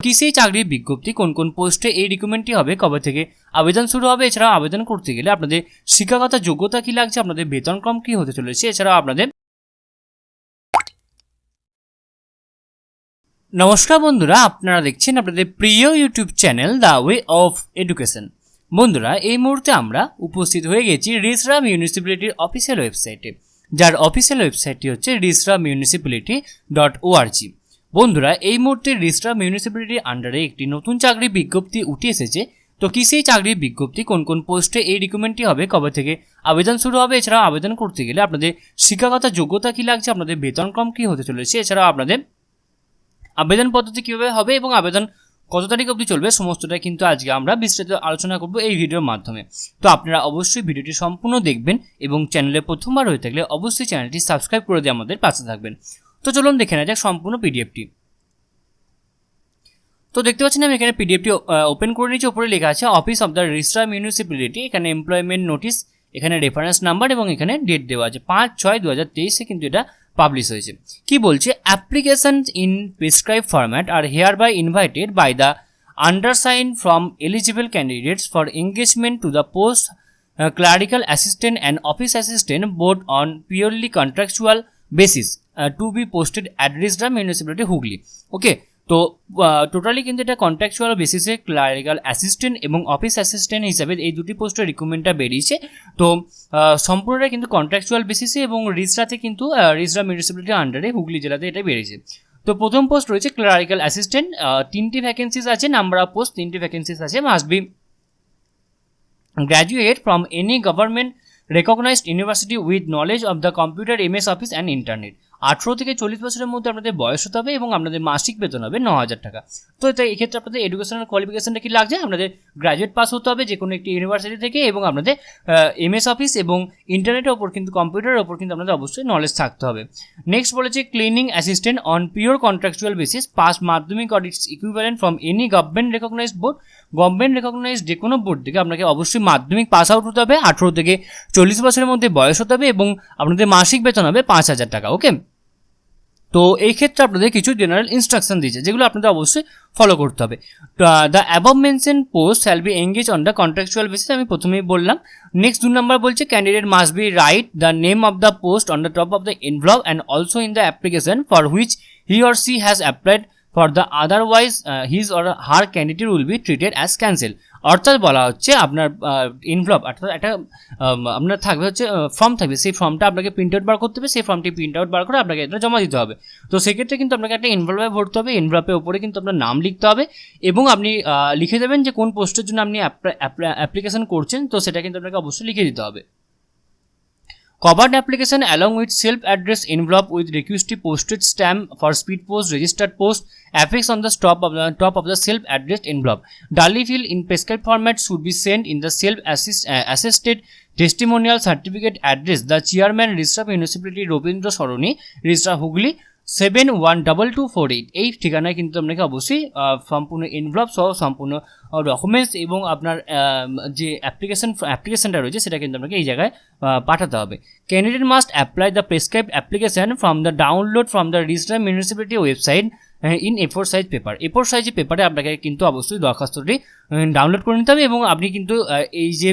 কি সেই চাকরির বিজ্ঞপ্তি, কোন কোন পোস্টে এই রিক্রুটমেন্টটি হবে, কবে থেকে আবেদন শুরু হবে, এছাড়াও আবেদন করতে গেলে আপনাদের শিক্ষাগত যোগ্যতা কি লাগছে, আপনাদের বেতনক্রম কি হতে চলেছে, এছাড়াও আপনাদের। নমস্কার বন্ধুরা, আপনারা দেখছেন আপনাদের প্রিয় YouTube channel the way of education. বন্ধুরা, এই মুহূর্তে আমরা উপস্থিত হয়ে গেছি রিষড়া মিউনিসিপ্যালিটির অফিসিয়াল ওয়েবসাইটে, যার অফিসিয়াল ওয়েবসাইটটি হচ্ছে rishramunicipality.org। বন্ধুরা, এই মুহূর্তে রিষড়া মিউনিসিপ্যালিটির আন্ডারে একটি নতুন চাকরির বিজ্ঞপ্তি উঠে এসেছে। তো কি সেই চাকরির বিজ্ঞপ্তি, কোন কোন পোস্টে এই রিক্রুটমেন্টটি হবে, কবে থেকে আবেদন শুরু হবে, এছাড়াও আবেদন করতে গেলে আপনাদের শিক্ষাগত যোগ্যতা কি লাগছে, আপনাদের বেতনক্রম কি হতে চলেছে, এছাড়াও আপনাদের আবেদন পদ্ধতি কীভাবে হবে এবং আবেদন কত তারিখ অবধি চলবে, সমস্তটাই কিন্তু আজকে আমরা বিস্তারিত আলোচনা করব এই ভিডিওর মাধ্যমে। তো আপনারা অবশ্যই ভিডিওটি সম্পূর্ণ দেখবেন এবং চ্যানেলে প্রথমবার হয়ে থাকলে অবশ্যই চ্যানেলটি সাবস্ক্রাইব করে দিয়ে আমাদের পাশে থাকবেন। তো চলুন দেখে নেওয়া যাক সম্পূর্ণ পিডিএফটি। তো দেখতে পাচ্ছেন আমি এখানে পিডিএফটি ওপেন করে নিয়েছি। উপরে লেখা আছে office of the Rishra municipality, এখানে এমপ্লয়মেন্ট নোটিস, এখানে রেফারেন্স নাম্বার এবং এখানে ডেট দেওয়া আছে 5/6/2023 কিন্তু এটা পাবলিশ হয়েছে। কি বলছে, applications in prescribe format are hereby invited by the undersigned from eligible candidates for engagement to the post clerical assistant and office assistant both on purely contractual basis to be posted at Rishra Municipality Hooghly। ওকে, তো totally কিন্তু এটা contractual বেসিসে clerical assistant এবং office assistant হিসাবে এই দুটি পোস্টের রিক্রুটমেন্টটা বেরিয়েছে। তো সম্পূর্ণটা কিন্তু কন্ট্রাকচুয়াল বেসিসে এবং রিষড়াতে কিন্তু রিষড়া মিউনিসিপ্যালিটির আন্ডারে হুগলি জেলাতে এটা বেরিয়েছে। তো প্রথম পোস্ট রয়েছে ক্লারিক্যাল অ্যাসিস্ট্যান্ট, 3টি ভ্যাকেন্সিস আছে, নাম্বার অফ পোস্ট 3টি ভ্যাকেন্সিস আছে। Must be graduate from any government recognized university with knowledge of the computer, MS office and internet. 18 থেকে 40 বছরের মধ্যে আপনাদের বয়স হতে হবে এবং আপনাদের মাসিক বেতন হবে 9,000 টাকা। তো এক্ষেত্রে আপনাদের এডুকেশনাল কোয়ালিফিকেশনটা কি লাগছে, আপনাদের গ্র্যাজুয়েট পাস হতে হবে যে কোনো একটি ইউনিভার্সিটি থেকে এবং আপনাদের MS অফিস এবং ইন্টারনেটের ওপর কিন্তু কম্পিউটারের ওপর কিন্তু আপনাদের অবশ্যই নলেজ থাকতে হবে। নেক্সট বলেছে cleaning assistant on pure contractual basis, pass Madhyamik or its equivalent from any government recognised board. Government recognised যে কোনো বোর্ড থেকে আপনাকে অবশ্যই মাধ্যমিক পাস আউট হতে হবে, 18 থেকে 40 বছরের মধ্যে বয়স হতে হবে এবং আপনাদের মাসিক বেতন হবে 5,000 টাকা। ওকে, তো এই ক্ষেত্রে আপনাদের কিছু জেনারেল ইনস্ট্রাকশন দিয়েছে যেগুলো আপনাদের অবশ্যই ফলো করতে হবে। The above mention post shall be engage on the contractual basis, আমি প্রথমেই বললাম। নেক্সট 2 নম্বর বলছে candidate must be write the name of the post on the top of the envelope and also in the application for which he or she has applied, for the otherwise his or her candidate will be treated as cancel. অর্থাৎ বলা হচ্ছে আপনার envelope অর্থাৎ একটা আপনার থাকবে হচ্ছে form থাকবে, সেই ফর্মটা আপনাকে প্রিন্ট আউট বার করতে হবে, সেই ফর্মটি প্রিন্ট আউট বার করে আপনাকে এটা জমা দিতে হবে। তো সেক্ষেত্রে কিন্তু আপনাকে একটা এনভেলপে ভরতে হবে, এনভেলপের উপরে কিন্তু আপনার নাম লিখতে হবে এবং আপনি লিখে দেবেন যে কোন পোস্টের জন্য আপনি অ্যাপ্লিকেশন করছেন, তো সেটা কিন্তু আপনাকে অবশ্যই লিখে দিতে হবে। Covered application along with self-addressed envelope with requested postage stamp for speed post, registered post, affixed on the top of the self-addressed envelope. Duly filled in prescribed format should be sent in the self-attested testimonial certificate address. The chairman, Rishra Municipality, Robindra Soroni, Rishra Hooghly, 712248। এই ঠিকানায় কিন্তু আপনাকে অবশ্যই সম্পূর্ণ envelope সহ সম্পূর্ণ documents এবং আপনার যে অ্যাপ্লিকেশনটা রয়েছে সেটা কিন্তু আপনাকে এই জায়গায় পাঠাতে হবে। Candidate must apply the prescribed application from the download from the Rishra municipality website in A4 size paper. A4 সাইজের পেপারে আপনাকে কিন্তু অবশ্যই দরখাস্তটি ডাউনলোড করে নিতে হবে এবং আপনি কিন্তু এই যে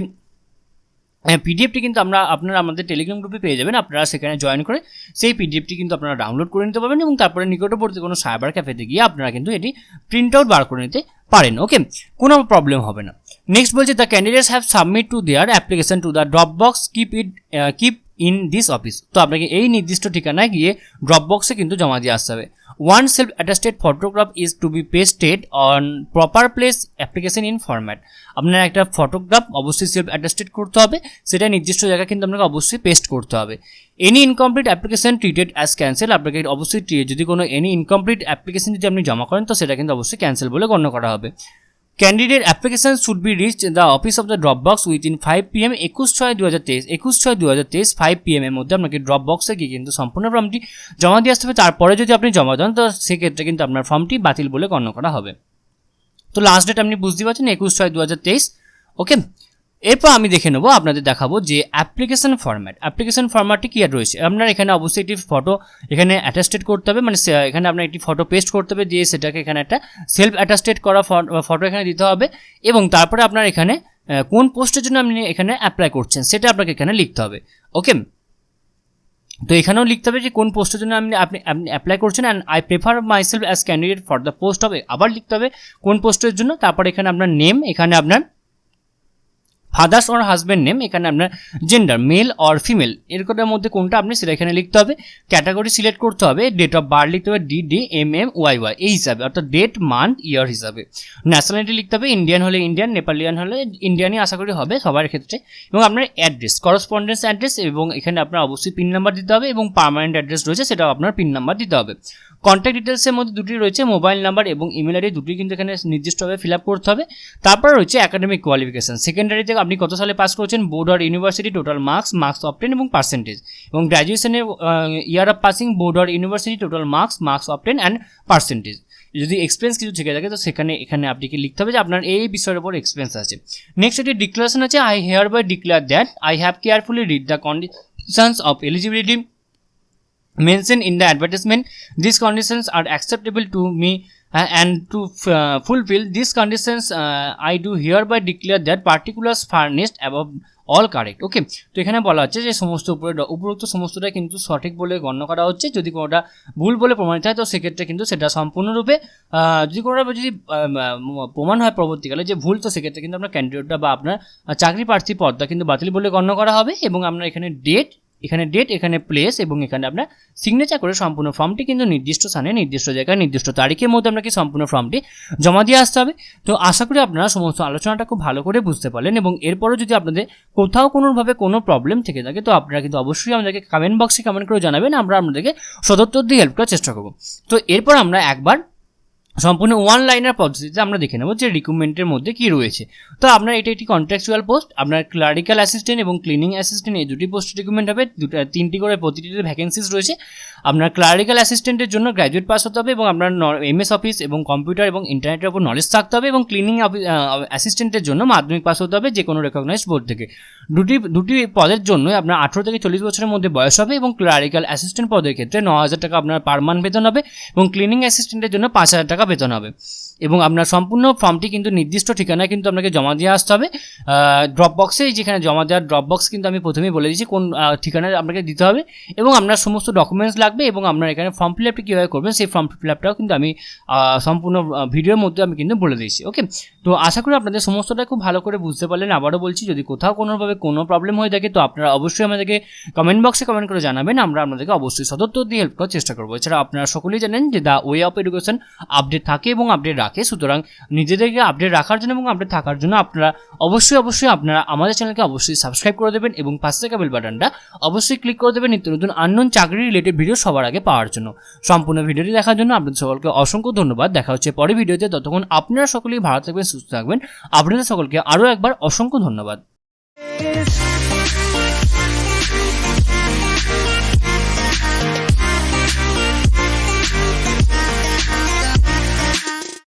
পিডিএফটি কিন্তু আপনারা আমাদের টেলিগ্রাম গ্রুপে পেয়ে যাবেন, আপনারা সেখানে জয়েন করে সেই পিডিএফটি কিন্তু আপনারা ডাউনলোড করে নিতে পারবেন এবং তারপরে নিকটবর্তী কোনো সাইবার ক্যাফেতে গিয়ে আপনারা কিন্তু এটি প্রিন্ট আউট বার করে নিতে পারেন। ওকে, কোনো প্রবলেম হবে না। নেক্সট বলছে the candidates have submit to their application to the drop box keep in this office. তো আপনাকে এই নির্দিষ্ট ঠিকানায় গিয়ে ড্রপ বক্সে কিন্তু জমা দিয়ে আসতে হবে। One self-attested photograph is to be pasted on proper place application in format। আপনার একটা ফটোগ্রাফ অবশ্যই সেলফ অ্যাটাস্টেড করতে হবে, সেটা নির্দিষ্ট জায়গায় কিন্তু আপনাকে অবশ্যই পেস্ট করতে হবে। Any incomplete application treated as cancel, আপনাকে অবশ্যই যদি কোনো এনি ইনকমপ্লিট অ্যাপ্লিকেশন যদি আপনি জমা করেন তো সেটা কিন্তু অবশ্যই ক্যান্সেল বলে গণ্য করা হবে। Candidate application should be reach the office of the drop box within 5 PM 21/6/2023 5 PM এর মধ্যে আপনাকে ড্রপ বক্সে গিয়ে কিন্তু সম্পূর্ণ ফর্মটি জমা দিয়ে আসতে হবে। তারপরে যদি আপনি জমা দেন তো সেক্ষেত্রে কিন্তু আপনার ফর্মটি বাতিল বলে গণ্য করা হবে। তো লাস্ট ডেট আপনি বুঝতে পারছেন 21/6/2023। ওকে, এরপর আমি দেখে নেবো, আপনাদের দেখাবো যে অ্যাপ্লিকেশন ফরম্যাটটি কী রয়েছে। আপনার এখানে অবশ্যই একটি ফটো এখানে অ্যাটাস্টেড করতে হবে, মানে এখানে আপনার একটি ফটো পেস্ট করতে হবে, দিয়ে সেটাকে এখানে একটা সেলফ অ্যাটাস্টেড করা ফটো এখানে দিতে হবে, এবং তারপরে আপনার এখানে কোন পোস্টের জন্য আপনি এখানে অ্যাপ্লাই করছেন সেটা আপনাকে এখানে লিখতে হবে। ওকে, তো এখানেও লিখতে হবে যে কোন পোস্টের জন্য আপনি অ্যাপ্লাই করছেন, and I prefer myself as candidate for the post of, আবার লিখতে হবে কোন পোস্টের জন্য। তারপরে এখানে আপনার নেম, এখানে আপনার ফাদার্স অর হাজব্যান্ড নেম, এখানে আপনার জেন্ডার মেল অর ফিমেল, এরকমের মধ্যে কোনটা আপনি সেটা এখানে লিখতে হবে। ক্যাটাগরি সিলেক্ট করতে হবে, ডেট অফ বার্থ লিখতে হবে DDMMYY এই হিসাবে, অর্থাৎ ডেট মান্থ ইয়ার হিসাবে। ন্যাশনালিটি লিখতে হবে, ইন্ডিয়ান হলে ইন্ডিয়ান, নেপালিয়ান হলে ইন্ডিয়ানই আশা করি হবে সবার ক্ষেত্রে। এবং আপনার অ্যাড্রেস, করসপন্ডেন্স অ্যাড্রেস, এবং এখানে আপনার অবশ্যই পিন নাম্বার দিতে হবে, এবং পার্মানেন্ট অ্যাড্রেস রয়েছে সেটাও আপনার পিন নাম্বার দিতে হবে। কন্ট্যাক্ট ডিটেলসের মধ্যে দুটি রয়েছে, মোবাইল নাম্বার এবং ইমেল আইডি, দুটি কিন্তু এখানে নির্দিষ্টভাবে ফিল আপ করতে হবে। তারপর রয়েছে একাডেমিক কোয়ালিফিকেশন, সেকেন্ডারি থেকে আপনি কত সালে পাস করেছেন, বোর্ড আর ইউনিভার্সিটি, টোটাল মার্কস অবটেন এবং পার্সেন্টেজ, এবং গ্র্যাজুয়েশনের ইয়ার অফ পাসিং, বোর্ড আর university, total marks obtain and percentage. যদি এক্সপিরিয়েন্স কিছু থেকে থাকে তো এখানে আপনাকে লিখতে হবে যে আপনার এই বিষয়ের উপর এক্সপিরিয়েন্স আছে। নেক্সট একটি ডিক্লারেশন আছে, I hereby declare that I have carefully read the conditions of eligibility mentioned in the advertisement. These conditions are acceptable to me and to fulfill these conditions I do hereby declare that particulars furnished above all correct. ওকে, তো এখানে বলা হচ্ছে যে সমস্ত উপরোক্ত সমস্তটা কিন্তু সঠিক বলে গণ্য করা হচ্ছে। যদি কোনোটা ভুল বলে প্রমাণিত হয় তো সেক্ষেত্রে কিন্তু সেটা সম্পূর্ণরূপে যদি প্রমাণ হয় পরবর্তীকালে যে ভুল, তো সেক্ষেত্রে কিন্তু আপনার ক্যান্ডিডেটটা বা আপনার চাকরি প্রার্থী পদটা কিন্তু বাতিল বলে গণ্য করা হবে। এবং আপনার এখানে ডেট, এখানে প্লেস, এবং এখানে আপনার সিগনেচার করে সম্পূর্ণ ফর্মটি কিন্তু নির্দিষ্ট স্থানে, নির্দিষ্ট জায়গায়, নির্দিষ্ট তারিখের মধ্যে আপনাকে সম্পূর্ণ ফর্মটি জমা দিয়ে আসতে হবে। তো আশা করি আপনারা সমস্ত আলোচনাটা খুব ভালো করে বুঝতে পারলেন, এবং এরপরও যদি আপনাদের কোথাও কোনোভাবে কোনো প্রবলেম থেকে থাকে তো আপনারা কিন্তু অবশ্যই আমাদেরকে কমেন্ট বক্সে কমেন্ট করে জানাবেন, আমরা আপনাদেরকে সদুত্তর দিয়ে হেল্প করার চেষ্টা করব। তো এরপর আমরা একবার সম্পূর্ণ ওয়ান লাইনার পদ্ধতিতে আমরা দেখে নেব যে রিক্রুটমেন্টের মধ্যে কী রয়েছে। তো আপনার এটা একটি কন্ট্রাকচুয়াল পোস্ট, আপনার ক্লারিক্যাল অ্যাসিস্ট্যান্ট এবং ক্লিনিং অ্যাসিস্ট্যান্ট এই দুটি পোস্ট রিক্রুটমেন্ট হবে, তিনটি করে প্রতিটিতে ভ্যাকেন্সিস রয়েছে। আপনার ক্লারিক্যাল অ্যাসিস্ট্যান্টের জন্য গ্র্যাজুয়েট পাস হতে হবে, এবং আপনার MS অফিস এবং কম্পিউটার এবং ইন্টারনেটের উপর নলেজ থাকতে হবে, এবং ক্লিনিং অ্যাসিস্ট্যান্টের জন্য মাধ্যমিক পাস হতে হবে যে কোনো রেকগনাইজড বোর্ড থেকে। দুটি পদের জন্য আপনার 18 থেকে 40 বছরের মধ্যে বয়স হবে, এবং ক্লারিক্যাল অ্যাসিস্ট্যান্ট পদের ক্ষেত্রে 9,000 টাকা আপনার পার মান্থ বেতন হবে, এবং ক্লিনিং অ্যাসিস্ট্যান্টের জন্য 5,000 টাকা বেতন হবে। এবং আপনার সম্পূর্ণ ফর্মটি কিন্তু নির্দিষ্ট ঠিকানায় কিন্তু আপনাকে জমা দিয়ে আসতে হবে। ড্রপ বক্সে, যেখানে জমা দেওয়ার ড্রপ বক্স কিন্তু আমি প্রথমেই বলে দিয়েছি কোন ঠিকানায় আপনাকে দিতে হবে, এবং আপনার সমস্ত ডকুমেন্টস লাগবে, এবং আপনার এখানে ফর্ম ফিল আপটি কীভাবে করবেন সেই ফর্ম ফিল আপটাও কিন্তু আমি সম্পূর্ণ ভিডিওর মধ্যে আমি কিন্তু বলে দিয়েছি। ওকে, তো আশা করি আপনাদের সমস্তটা খুব ভালো করে বুঝতে পারলেন। আবারও বলছি, যদি কোথাও কোনোভাবে কোনো প্রবলেম হয়ে থাকে তো আপনারা অবশ্যই আমাদেরকে কমেন্ট বক্সে কমেন্ট করে জানাবেন, আমরা আপনাদেরকে অবশ্যই সদুত্তর দিয়ে হেল্প করার চেষ্টা করবো। এছাড়া আপনারা সকলেই জানেন যে the way of education update থাকে এবং আপডেট রাখে, সুতরাং নিজেদেরকে আপডেট রাখার জন্য এবং আপডেট থাকার জন্য আপনারা অবশ্যই আপনারা আমাদের চ্যানেলকে অবশ্যই সাবস্ক্রাইব করে দেবেন, এবং পাশে থাকা বেল বাটনটা অবশ্যই ক্লিক করে দেবেন নিত্য নতুন আননোন চাকরি রিলেটেড ভিডিও সবার আগে পাওয়ার জন্য। সম্পূর্ণ ভিডিওটি দেখার জন্য আপনাদের সকলকে অসংখ্য ধন্যবাদ। দেখা হচ্ছে পরের ভিডিওতে, ততক্ষণ আপনারা সকলেই ভালো থাকবেন, সুস্থ থাকবেন। আপনাদের সকলকে আরও একবার অসংখ্য ধন্যবাদ।